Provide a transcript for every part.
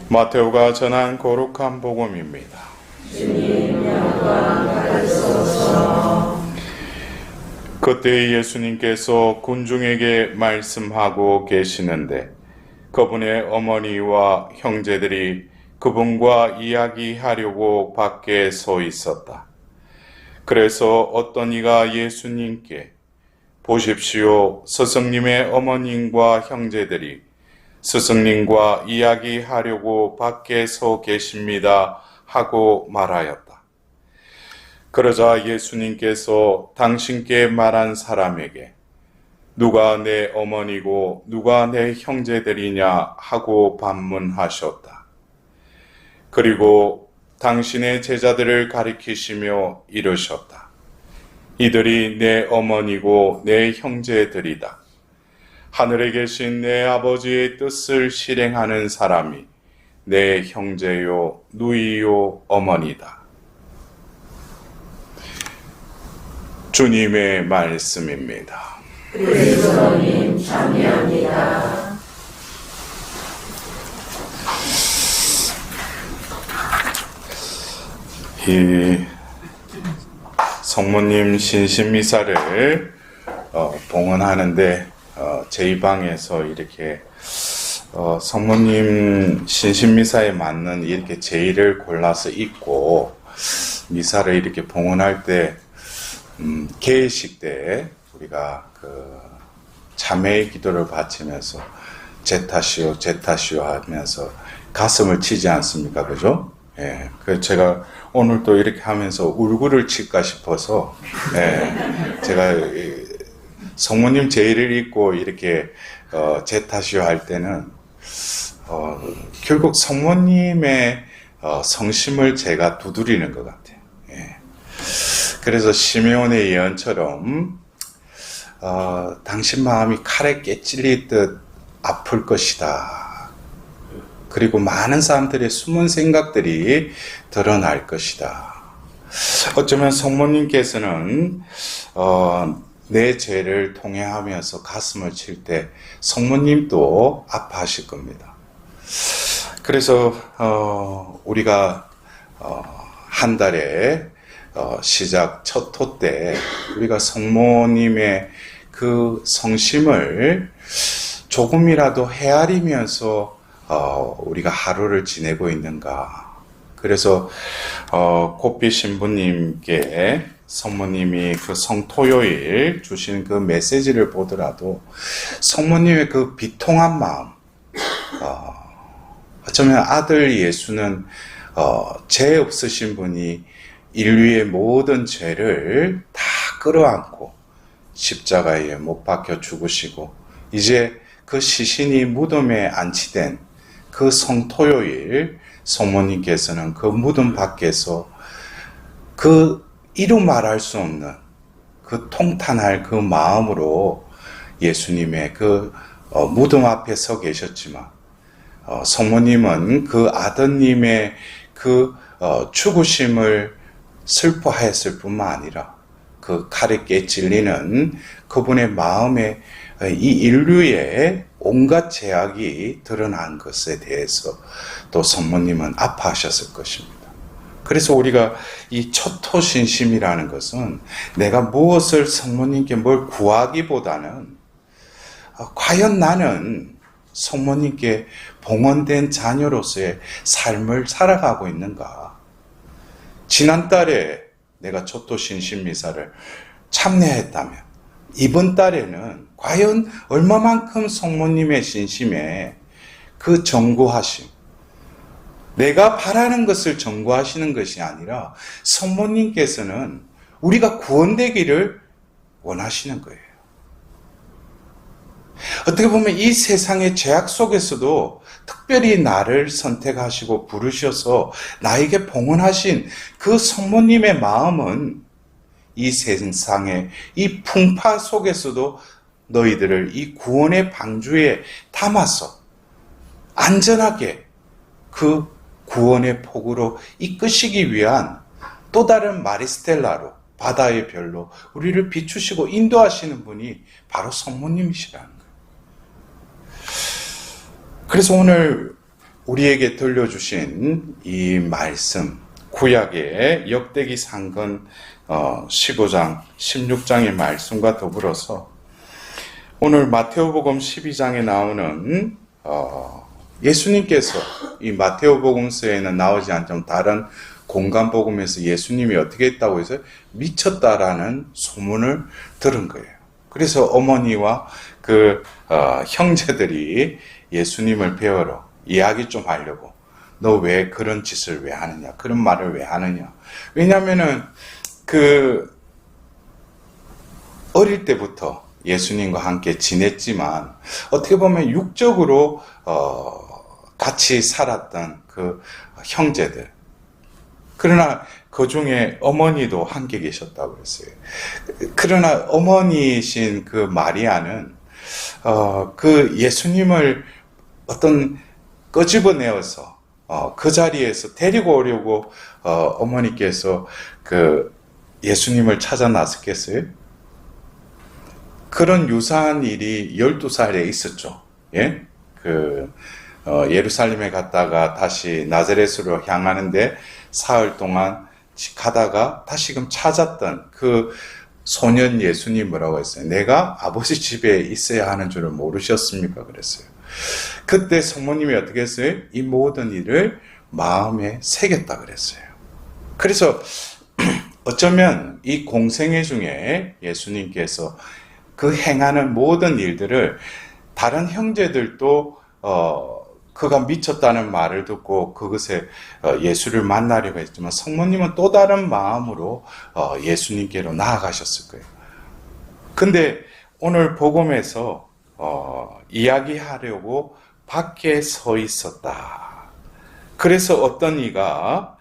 마테오가 전한 거룩한 복음입니다. 주님 영광 받으소서. 그때 예수님께서 군중에게 말씀하고 계시는데 그분의 어머니와 형제들이 그분과 이야기하려고 밖에 서 있었다. 그래서 어떤 이가 예수님께 보십시오, 스승님의 어머님과 형제들이 스승님과 이야기하려고 밖에 서 계십니다 하고 말하였다. 그러자 예수님께서 당신께 말한 사람에게 누가 내 어머니고 누가 내 형제들이냐 하고 반문하셨다. 그리고 당신의 제자들을 가리키시며 이르셨다. 이들이 내 어머니고 내 형제들이다. 하늘에 계신 내 아버지의 뜻을 실행하는 사람이 내 형제요, 누이요, 어머니다. 주님의 말씀입니다. 그리스도님 참여합니다. 이 성모님 신신미사를 봉헌하는데 제 방에서 이렇게 성모님 신신미사에 맞는 이렇게 제의를 골라서 읽고 미사를 이렇게 봉헌할 때 개회식 때 우리가 그 자매의 기도를 바치면서 제타시오 제타시오 하면서 가슴을 치지 않습니까? 그죠? 예. 그 제가 오늘 또 이렇게 하면서 울구를 칠까 싶어서 예. 제가 성모님 제의를 읽고 이렇게 제타시오 할 때는 결국 성모님의 성심을 제가 두드리는 것 같아요. 예. 그래서 시메온의 예언처럼 당신 마음이 칼에 깨찔리듯 아플 것이다. 그리고 많은 사람들의 숨은 생각들이 드러날 것이다. 어쩌면 성모님께서는 내 죄를 통회하면서 가슴을 칠 때 성모님도 아파하실 겁니다. 그래서 우리가 한 달에 시작 첫 호 때 우리가 성모님의 그 성심을 조금이라도 헤아리면서 우리가 하루를 지내고 있는가. 그래서 꽃빛 신부님께 성모님이 그 성토요일 주신 그 메시지를 보더라도 성모님의 그 비통한 마음, 어쩌면 아들 예수는 죄 없으신 분이 인류의 모든 죄를 다 끌어안고 십자가에 못 박혀 죽으시고 이제 그 시신이 무덤에 안치된 그 성토요일 성모님께서는 그 무덤 밖에서 그 이루 말할 수 없는 그 통탄할 그 마음으로 예수님의 그 무덤 앞에 서 계셨지만 성모님은 그 아드님의 그 죽으심을 슬퍼했을 뿐만 아니라 그 칼에 깨찔리는 그분의 마음에 이 인류의 온갖 죄악이 드러난 것에 대해서 또 성모님은 아파하셨을 것입니다. 그래서 우리가 이 초토신심이라는 것은 내가 무엇을 성모님께 뭘 구하기보다는 과연 나는 성모님께 봉헌된 자녀로서의 삶을 살아가고 있는가. 지난달에 내가 초토신심미사를 참여했다면 이번 달에는 과연 얼마만큼 성모님의 신심에 그 정구하심, 내가 바라는 것을 정구하시는 것이 아니라 성모님께서는 우리가 구원되기를 원하시는 거예요. 어떻게 보면 이 세상의 죄악 속에서도 특별히 나를 선택하시고 부르셔서 나에게 봉헌하신 그 성모님의 마음은 이 세상의 이 풍파 속에서도 너희들을 이 구원의 방주에 담아서 안전하게 그 구원의 폭으로 이끄시기 위한 또 다른 마리스텔라로 바다의 별로 우리를 비추시고 인도하시는 분이 바로 성모님이시라는 거예요. 그래서 오늘 우리에게 들려주신 이 말씀, 구약의 역대기 상근 15장, 16장의 말씀과 더불어서 오늘 마테오복음 12장에 나오는 예수님께서 이 마테오복음서에는 나오지 않지만 다른 공간복음에서 예수님이 어떻게 했다고 해서 미쳤다라는 소문을 들은 거예요. 그래서 어머니와 그 형제들이 예수님을 배우러 이야기 좀 하려고, 너 왜 그런 짓을 왜 하느냐, 그런 말을 왜 하느냐. 왜냐하면은 어릴 때부터 예수님과 함께 지냈지만 어떻게 보면 육적으로 같이 살았던 그 형제들, 그러나 그 중에 어머니도 함께 계셨다고 그랬어요. 그러나 어머니이신 그 마리아는 그 예수님을 어떤 끄집어내어서 그 자리에서 데리고 오려고 어머니께서 그 예수님을 찾아 나섰겠어요? 그런 유사한 일이 12살에 있었죠. 예? 예루살렘에 갔다가 다시 나자렛으로 향하는데 사흘 동안 가다가 다시금 찾았던 그 소년 예수님 뭐라고 했어요? 내가 아버지 집에 있어야 하는 줄을 모르셨습니까? 그랬어요. 그때 성모님이 어떻게 했어요? 이 모든 일을 마음에 새겼다 그랬어요. 그래서 어쩌면 이 공생애 중에 예수님께서 그 행하는 모든 일들을 다른 형제들도 그가 미쳤다는 말을 듣고 그것에 예수를 만나려고 했지만 성모님은 또 다른 마음으로 예수님께로 나아가셨을 거예요. 근데 오늘 복음에서 이야기하려고 밖에 서 있었다. 그래서 어떤 이가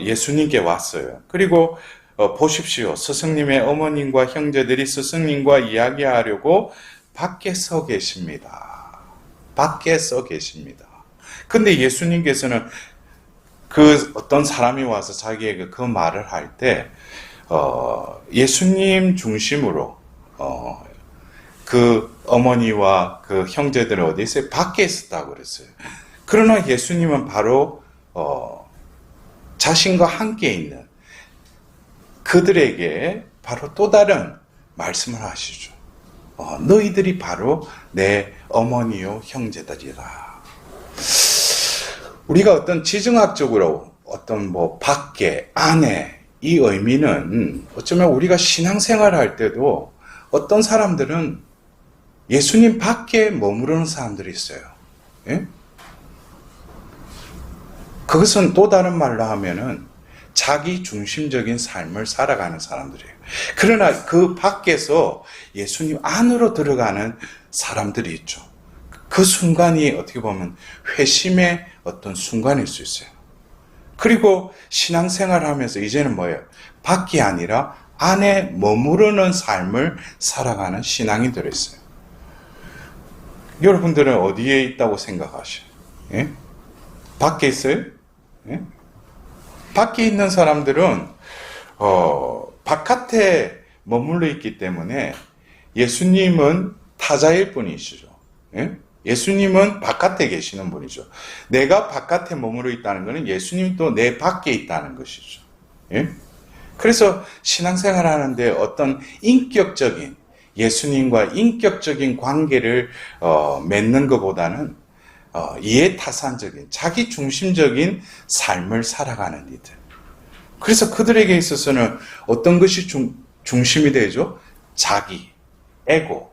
예수님께 왔어요. 그리고 보십시오. 스승님의 어머님과 형제들이 스승님과 이야기하려고 밖에 서 계십니다. 밖에 서 계십니다. 근데 예수님께서는 그 어떤 사람이 와서 자기에게 그 말을 할 때 예수님 중심으로 그 어머니와 그 형제들은 어디 있어요? 밖에 있었다고 그랬어요. 그러나 예수님은 바로 자신과 함께 있는 그들에게 바로 또 다른 말씀을 하시죠. 너희들이 바로 내 어머니요 형제들이라. 우리가 어떤 지정학적으로 어떤 밖에, 안에 이 의미는 어쩌면 우리가 신앙생활을 할 때도 어떤 사람들은 예수님 밖에 머무르는 사람들이 있어요. 예? 그것은 또 다른 말로 하면은 자기 중심적인 삶을 살아가는 사람들이에요. 그러나 그 밖에서 예수님 안으로 들어가는 사람들이 있죠. 그 순간이 어떻게 보면 회심의 어떤 순간일 수 있어요. 그리고 신앙생활을 하면서 이제는 뭐예요? 밖이 아니라 안에 머무르는 삶을 살아가는 신앙이 들어있어요. 여러분들은 어디에 있다고 생각하셔요? 예? 밖에 있어요? 예? 밖에 있는 사람들은 바깥에 머물러 있기 때문에 예수님은 타자일 뿐이시죠. 예? 예수님은 바깥에 계시는 분이죠. 내가 바깥에 머물러 있다는 것은 예수님도 내 밖에 있다는 것이죠. 예? 그래서 신앙생활 하는데 어떤 인격적인 예수님과 인격적인 관계를 맺는 것보다는 이해타산적인 자기 중심적인 삶을 살아가는 이들. 그래서 그들에게 있어서는 어떤 것이 중심이 되죠? 자기, 에고,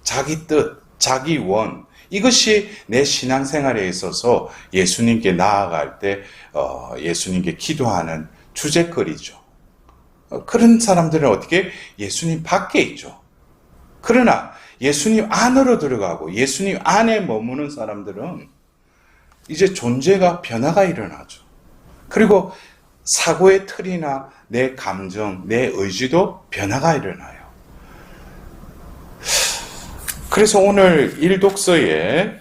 자기 뜻, 자기 원. 이것이 내 신앙생활에 있어서 예수님께 나아갈 때 예수님께 기도하는 주제거리죠. 그런 사람들은 어떻게? 예수님 밖에 있죠. 그러나 예수님 안으로 들어가고 예수님 안에 머무는 사람들은 이제 존재가 변화가 일어나죠. 그리고 사고의 틀이나 내 감정, 내 의지도 변화가 일어나요. 그래서 오늘 일독서에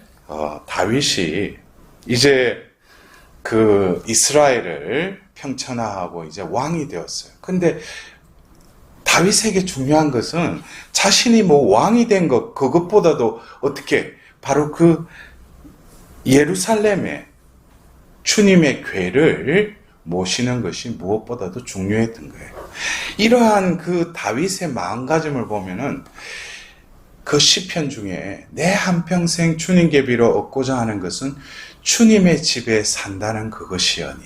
다윗이 이제 그 이스라엘을 평천하고 이제 왕이 되었어요. 근데 다윗에게 중요한 것은 자신이 왕이 된 것, 그것보다도 어떻게 바로 그 예루살렘에 주님의 궤를 모시는 것이 무엇보다도 중요했던 거예요. 이러한 그 다윗의 마음가짐을 보면은 그 시편 중에 내 한평생 주님 계비로 얻고자 하는 것은 주님의 집에 산다는 그것이오니.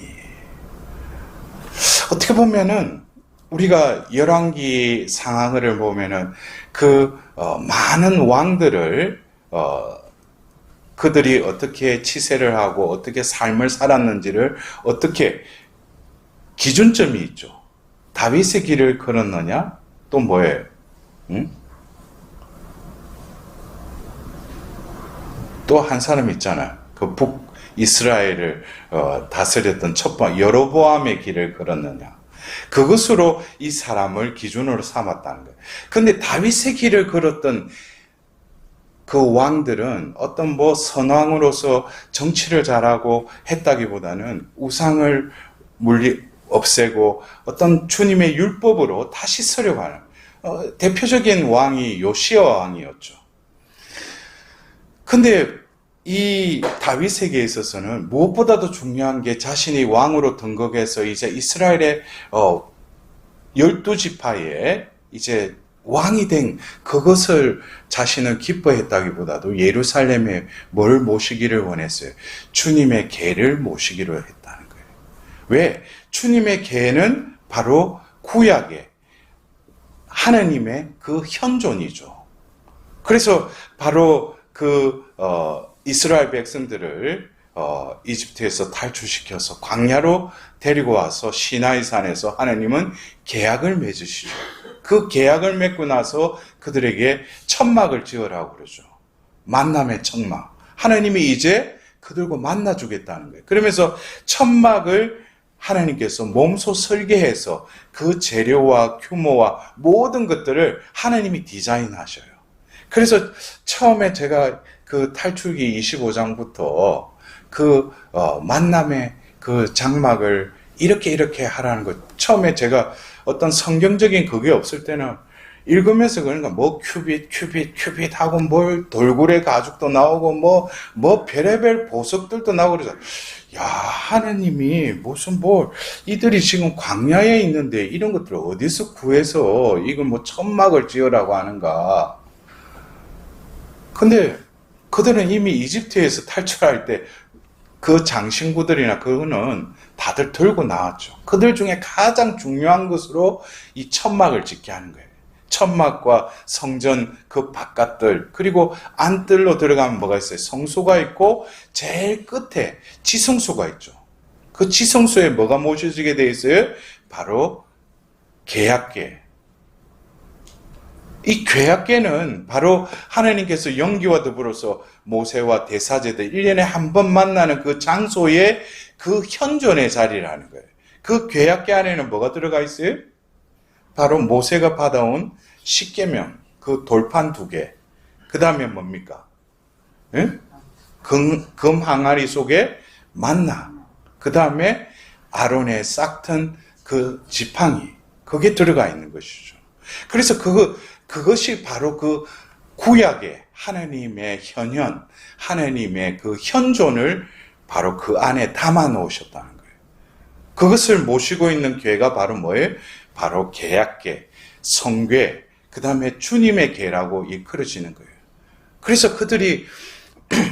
어떻게 보면은 우리가 열왕기 상황을 보면은 그 많은 왕들을 그들이 어떻게 치세를 하고 어떻게 삶을 살았는지를 어떻게 기준점이 있죠. 다윗의 길을 걸었느냐? 또 뭐예요? 응? 또 한 사람 있잖아요. 그 북이스라엘을 다스렸던 첫 번째 여로보암의 길을 걸었느냐? 그것으로 이 사람을 기준으로 삼았다는 거예요. 그런데 다윗의 길을 걸었던 그 왕들은 어떤 뭐 선왕으로서 정치를 잘하고 했다기보다는 우상을 없애고 어떤 주님의 율법으로 다시 서려고 하는 대표적인 왕이 요시야 왕이었죠. 근데 이 다윗에게 있어서는 무엇보다도 중요한 게 자신이 왕으로 등극해서 이제 이스라엘의 12지파에 이제 왕이 된 그것을 자신은 기뻐했다기보다도 예루살렘에 뭘 모시기를 원했어요? 주님의 궤를 모시기로 했다는 거예요. 왜? 주님의 궤는 바로 구약의 하나님의 그 현존이죠. 그래서 바로 그 이스라엘 백성들을 이집트에서 탈출시켜서 광야로 데리고 와서 시나이 산에서 하나님은 계약을 맺으시죠. 그 계약을 맺고 나서 그들에게 천막을 지으라고 그러죠. 만남의 천막. 하나님이 이제 그들과 만나주겠다는 거예요. 그러면서 천막을 하나님께서 몸소 설계해서 그 재료와 규모와 모든 것들을 하나님이 디자인하셔요. 그래서 처음에 제가 그 탈출기 25장부터 그 만남의 그 장막을 이렇게 하라는 것. 처음에 제가 어떤 성경적인 그게 없을 때는 읽으면서 그러니까 뭐 큐빗 하고 뭘 돌고래 가죽도 나오고 뭐 별의별 보석들도 나오고 그래서 야, 하나님이 무슨 이들이 지금 광야에 있는데 이런 것들을 어디서 구해서 이걸 뭐 천막을 지으라고 하는가. 근데 그들은 이미 이집트에서 탈출할 때 그 장신구들이나 그거는 다들 들고 나왔죠. 그들 중에 가장 중요한 것으로 이 천막을 짓게 하는 거예요. 천막과 성전 그 바깥들, 그리고 안뜰로 들어가면 뭐가 있어요? 성소가 있고 제일 끝에 지성소가 있죠. 그 지성소에 뭐가 모셔지게 되어 있어요? 바로 계약궤. 이 계약궤는 바로 하나님께서 연기와 더불어서 모세와 대사제들 1년에 한 번 만나는 그 장소의 그 현존의 자리라는 거예요. 그 계약궤 안에는 뭐가 들어가 있어요? 바로 모세가 받아온 십계명, 그 돌판 2개. 그 다음에 뭡니까? 예? 금 항아리 속에 만나. 그 다음에 아론의 싹튼 그 지팡이. 그게 들어가 있는 것이죠. 그래서 그것이 바로 그 구약의 하나님의 현현, 하나님의 그 현존을 바로 그 안에 담아 놓으셨다는 거예요. 그것을 모시고 있는 궤가 바로 뭐예요? 바로 계약궤, 성궤, 그 다음에 주님의 궤라고 일컬어지는 거예요. 그래서 그들이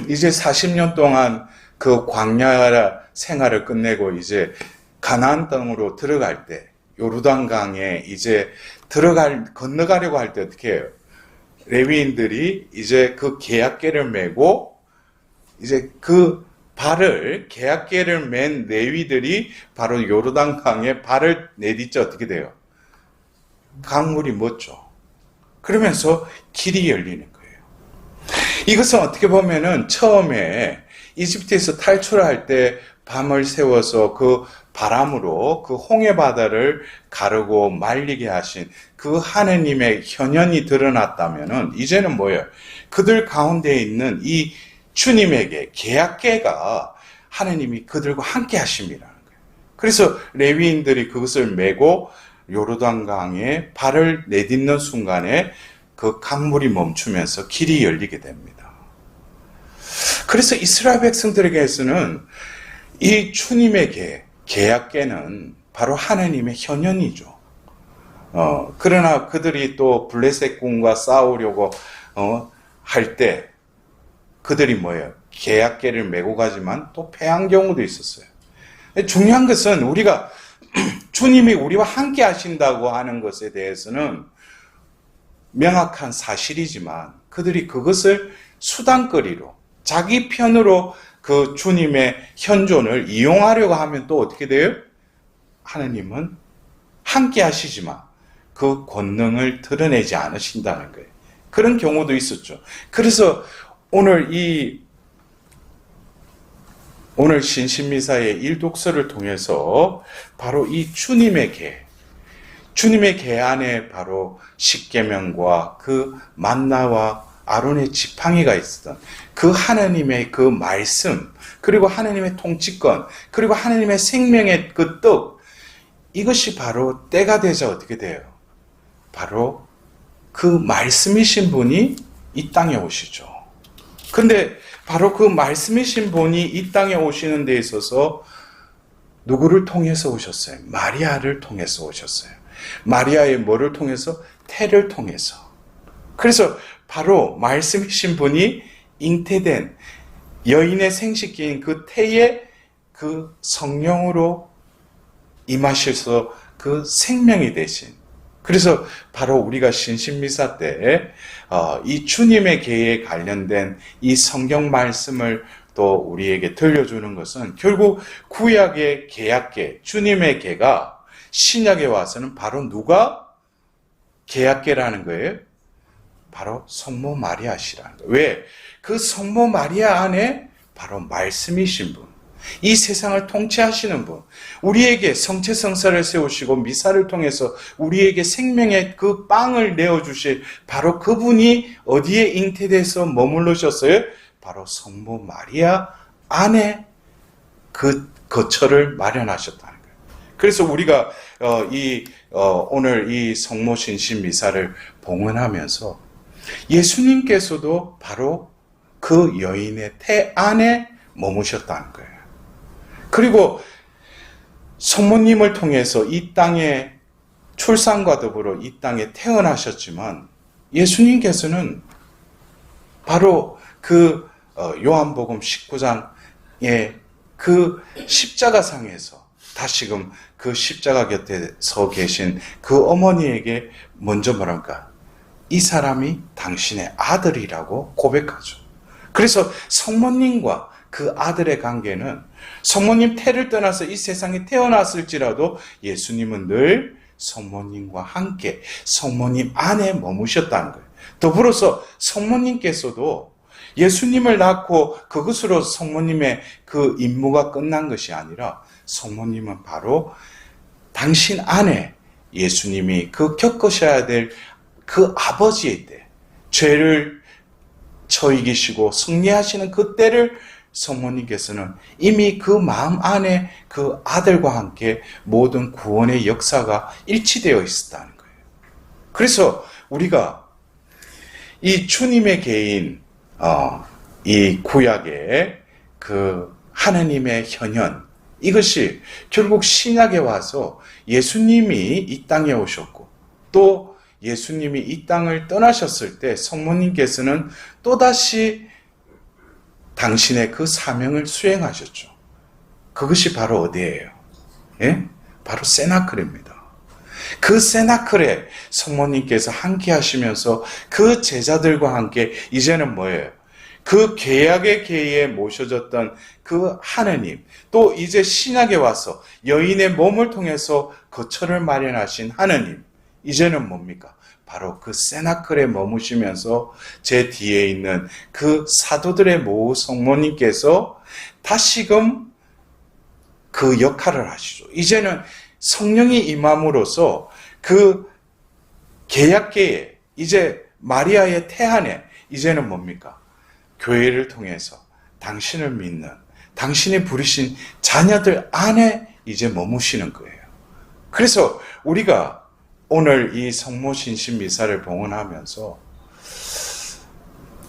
이제 40년 동안 그 광야 생활을 끝내고 이제 가나안 땅으로 들어갈 때, 요르단강에 이제 건너가려고 할 때 어떻게 해요? 레위인들이 이제 그 계약궤를 메고 이제 그 계약궤를 맨 레위들이 바로 요르단강에 발을 내딛자 어떻게 돼요? 강물이 멎죠. 그러면서 길이 열리는 거예요. 이것은 어떻게 보면은 처음에 이집트에서 탈출할 때 밤을 새워서 그 바람으로 그 홍해 바다를 가르고 말리게 하신 그 하나님의 현현이 드러났다면은 이제는 뭐예요? 그들 가운데 있는 이 주님에게 계약궤가 하나님이 그들과 함께 하심이라는 거예요. 그래서 레위인들이 그것을 메고 요르단강에 발을 내딛는 순간에 그 강물이 멈추면서 길이 열리게 됩니다. 그래서 이스라엘 백성들에게서는 이 주님의 계약계는 바로 하나님의 현현이죠. 그러나 그들이 또 블레셋 군과 싸우려고 할 때 그들이 뭐예요? 계약계를 메고 가지만 또 패한 경우도 있었어요. 중요한 것은 우리가 주님이 우리와 함께 하신다고 하는 것에 대해서는 명확한 사실이지만 그들이 그것을 수단거리로 자기 편으로 그 주님의 현존을 이용하려고 하면 또 어떻게 돼요? 하나님은 함께 하시지만 그 권능을 드러내지 않으신다는 거예요. 그런 경우도 있었죠. 그래서 오늘 신신미사의 일독서를 통해서 바로 이 주님의 계 안에 바로 십계명과 그 만나와 아론의 지팡이가 있었던 그 하나님의 그 말씀, 그리고 하나님의 통치권, 그리고 하나님의 생명의 그 떡, 이것이 바로 때가 되자 어떻게 돼요? 바로 그 말씀이신 분이 이 땅에 오시죠. 근데 바로 그 말씀이신 분이 이 땅에 오시는 데 있어서 누구를 통해서 오셨어요? 마리아를 통해서 오셨어요. 마리아의 뭐를 통해서? 태를 통해서. 그래서 바로 말씀이신 분이 잉태된 여인의 생식기인 그 태의 그 성령으로 임하셔서 그 생명이 되신. 그래서 바로 우리가 신신미사 때 이 주님의 계에 관련된 이 성경 말씀을 또 우리에게 들려주는 것은 결국 구약의 계약계, 주님의 계가 신약에 와서는 바로 누가 계약계라는 거예요? 바로 성모 마리아시라는 거예요. 왜? 그 성모 마리아 안에 바로 말씀이신 분, 이 세상을 통치하시는 분, 우리에게 성체성사를 세우시고 미사를 통해서 우리에게 생명의 그 빵을 내어주실 바로 그분이 어디에 잉태돼서 머물르셨어요? 바로 성모 마리아 안에 그 거처를 마련하셨다는 거예요. 그래서 우리가 오늘 이 성모 신신 미사를 봉헌하면서 예수님께서도 바로 그 여인의 태 안에 머무셨다는 거예요. 그리고 성모님을 통해서 이 땅에 출산과 더불어 이 땅에 태어나셨지만 예수님께서는 바로 그 요한복음 19장의 그 십자가상에서 다시금 그 십자가 곁에 서 계신 그 어머니에게 먼저 뭐랄까? 이 사람이 당신의 아들이라고 고백하죠. 그래서 성모님과 그 아들의 관계는 성모님 태를 떠나서 이 세상에 태어났을지라도 예수님은 늘 성모님과 함께 성모님 안에 머무셨다는 거예요. 더불어서 성모님께서도 예수님을 낳고 그것으로 성모님의 그 임무가 끝난 것이 아니라 성모님은 바로 당신 안에 예수님이 그 겪으셔야 될 그 아버지의 때, 죄를 처이기시고 승리하시는 그 때를 성모님께서는 이미 그 마음 안에 그 아들과 함께 모든 구원의 역사가 일치되어 있었다는 거예요. 그래서 우리가 이 주님의 개인, 이 구약의 그 하나님의 현현, 이것이 결국 신약에 와서 예수님이 이 땅에 오셨고 또 예수님이 이 땅을 떠나셨을 때 성모님께서는 또다시 당신의 그 사명을 수행하셨죠. 그것이 바로 어디예요? 예? 바로 세나클입니다. 그 세나클에 성모님께서 함께 하시면서 그 제자들과 함께 이제는 뭐예요? 그 계약의 계에 모셔졌던 그 하느님, 또 이제 신약에 와서 여인의 몸을 통해서 거처를 마련하신 하느님, 이제는 뭡니까? 바로 그 세나클에 머무시면서 제 뒤에 있는 그 사도들의 모후 성모님께서 다시금 그 역할을 하시죠. 이제는 성령이 임함으로써 그 계약계에 이제 마리아의 태 안에 이제는 뭡니까? 교회를 통해서 당신을 믿는 당신이 부르신 자녀들 안에 이제 머무시는 거예요. 그래서 우리가 오늘 이 성모 신신 미사를 봉헌하면서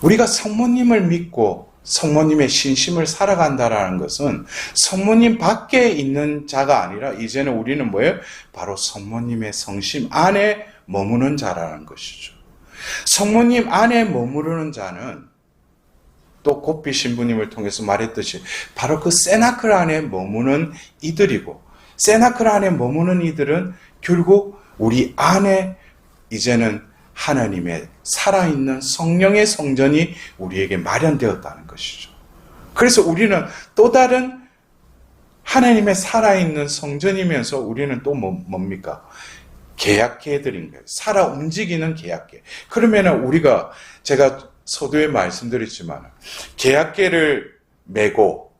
우리가 성모님을 믿고 성모님의 신심을 살아간다라는 것은 성모님 밖에 있는 자가 아니라 이제는 우리는 뭐예요? 바로 성모님의 성심 안에 머무는 자라는 것이죠. 성모님 안에 머무르는 자는 또 곱비 신부님을 통해서 말했듯이 바로 그 세나클 안에 머무는 이들이고, 세나클 안에 머무는 이들은 결국 우리 안에 이제는 하나님의 살아있는 성령의 성전이 우리에게 마련되었다는 것이죠. 그래서 우리는 또 다른 하나님의 살아있는 성전이면서 우리는 또 뭡니까? 계약계들인 거예요. 살아 움직이는 계약계. 그러면은 우리가, 제가 서두에 말씀드렸지만 계약계를 메고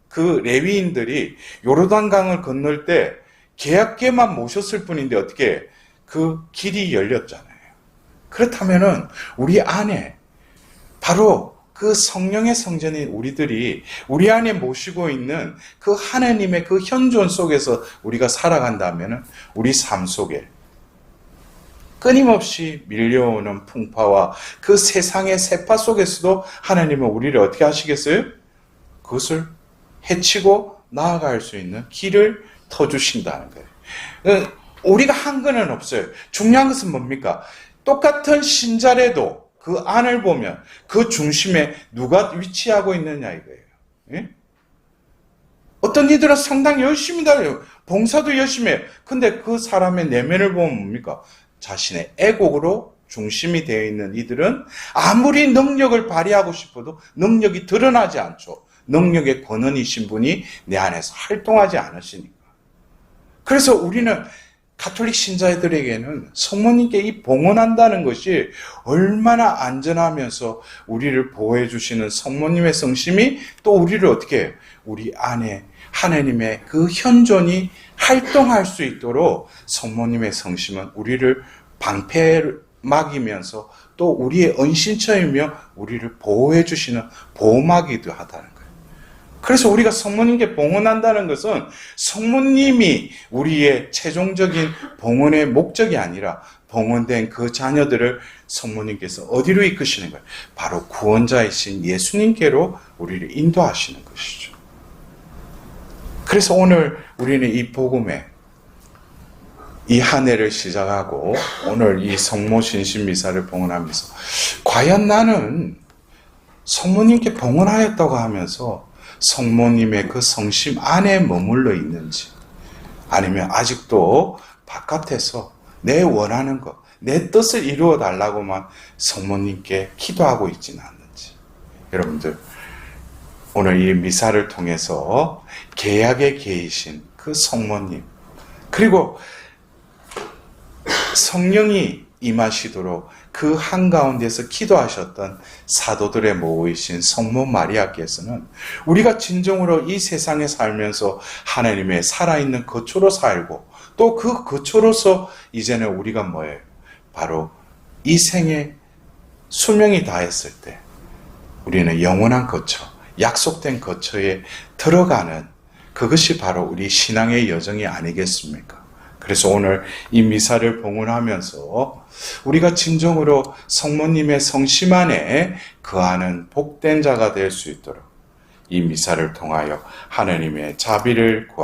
그 레위인들이 요르단강을 건널 때 계약계만 모셨을 뿐인데 어떻게 그 길이 열렸잖아요. 그렇다면은 우리 안에 바로 그 성령의 성전인 우리들이 우리 안에 모시고 있는 그 하나님의 그 현존 속에서 우리가 살아간다면은 우리 삶 속에 끊임없이 밀려오는 풍파와 그 세상의 세파 속에서도 하나님은 우리를 어떻게 하시겠어요? 그것을 해치고 나아갈 수 있는 길을 터주신다는 거예요. 우리가 한 거는 없어요. 중요한 것은 뭡니까? 똑같은 신자래도 그 안을 보면 그 중심에 누가 위치하고 있느냐 이거예요. 예? 어떤 이들은 상당히 열심히 다녀요. 봉사도 열심히 해요. 근데 그 사람의 내면을 보면 뭡니까? 자신의 애곡으로 중심이 되어 있는 이들은 아무리 능력을 발휘하고 싶어도 능력이 드러나지 않죠. 능력의 권한이신 분이 내 안에서 활동하지 않으시니까. 그래서 우리는 가톨릭 신자들에게는 성모님께 이 봉헌한다는 것이 얼마나 안전하면서 우리를 보호해 주시는 성모님의 성심이 또 우리를 어떻게 해요? 우리 안에 하나님의 그 현존이 활동할 수 있도록 성모님의 성심은 우리를 방패막이면서 또 우리의 은신처이며 우리를 보호해 주시는 보호막이기도 하다는 거예요. 그래서 우리가 성모님께 봉헌한다는 것은 성모님이 우리의 최종적인 봉헌의 목적이 아니라 봉헌된 그 자녀들을 성모님께서 어디로 이끄시는 거예요? 바로 구원자이신 예수님께로 우리를 인도하시는 것이죠. 그래서 오늘 우리는 이 복음에 이 한 해를 시작하고 오늘 이 성모 신신 미사를 봉헌하면서 과연 나는 성모님께 봉헌하였다고 하면서 성모님의 그 성심 안에 머물러 있는지, 아니면 아직도 바깥에서 내 원하는 것, 내 뜻을 이루어 달라고만 성모님께 기도하고 있지는 않는지. 여러분들, 오늘 이 미사를 통해서 계약의 계이신 그 성모님, 그리고 성령이 임하시도록 그 한가운데서 기도하셨던 사도들의 모이신 성모 마리아께서는 우리가 진정으로 이 세상에 살면서 하나님의 살아있는 거처로 살고 또 그 거처로서 이제는 우리가 뭐예요? 바로 이 생에 수명이 다했을 때 우리는 영원한 거처, 약속된 거처에 들어가는 그것이 바로 우리 신앙의 여정이 아니겠습니까? 그래서 오늘 이 미사를 봉헌하면서 우리가 진정으로 성모님의 성심 안에 거하는 복된 자가 될 수 있도록 이 미사를 통하여 하나님의 자비를 구하옵소서.